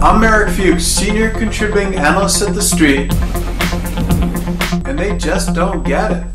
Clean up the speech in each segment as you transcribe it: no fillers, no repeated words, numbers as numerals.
I'm Eric Fuchs, Senior Contributing Analyst at The Street, and they just don't get it.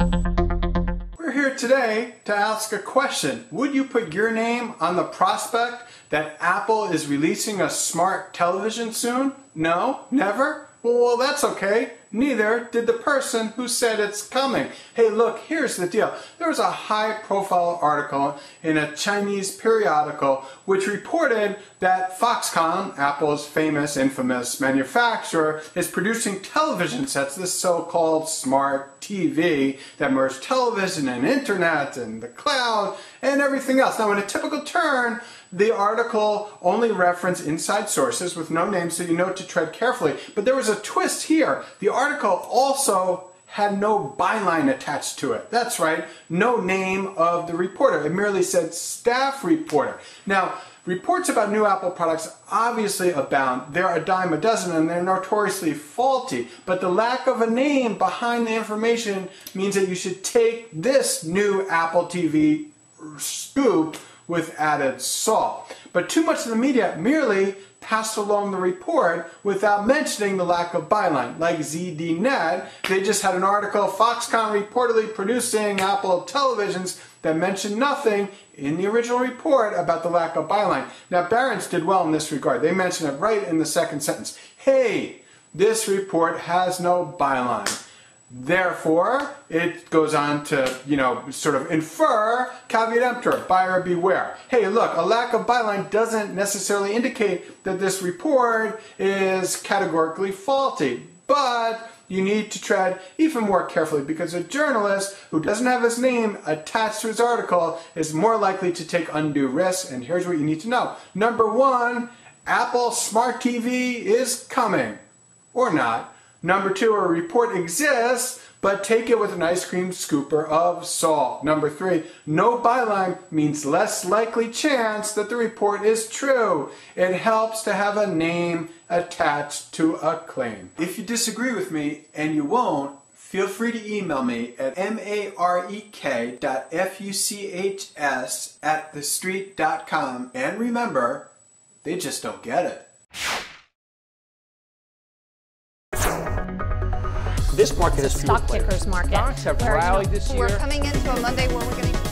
We're here today to ask a question. Would you put your name on the prospect that Apple is releasing a smart television soon? No? Never? Well, that's okay. Neither did the person who said it's coming. Hey, look, here's the deal. There was a high-profile article in a Chinese periodical which reported that Foxconn, Apple's famous, infamous manufacturer, is producing television sets, this so-called smart TV that merge television and internet and the cloud and everything else. Now, in a typical turn, the article only referenced inside sources with no names, so you know to tread carefully. But there was a twist here. The article also had no byline attached to it. That's right, no name of the reporter. It merely said staff reporter. Now, reports about new Apple products obviously abound. They're a dime a dozen and they're notoriously faulty. But the lack of a name behind the information means that you should take this new Apple TV scoop with added salt. But too much of the media merely passed along the report without mentioning the lack of byline. Like ZDNet, they just had an article, Foxconn reportedly producing Apple televisions, that mentioned nothing in the original report about the lack of byline. Now, Barron's did well in this regard. They mentioned it right in the second sentence. Hey, this report has no byline. Therefore, it goes on to, sort of infer, caveat emptor, buyer beware. Hey, look, a lack of byline doesn't necessarily indicate that this report is categorically faulty, but you need to tread even more carefully because a journalist who doesn't have his name attached to his article is more likely to take undue risks, and here's what you need to know. Number one, Apple Smart TV is coming, or not. Number two, a report exists, but take it with an ice cream scooper of salt. Number three, no byline means less likely chance that the report is true. It helps to have a name attached to a claim. If you disagree with me, and you won't, feel free to email me at marek.fuchs@thestreet.com. And remember, they just don't get it. This market is stock tickers market. Stocks have rallied this year. We're coming into a Monday where we're going to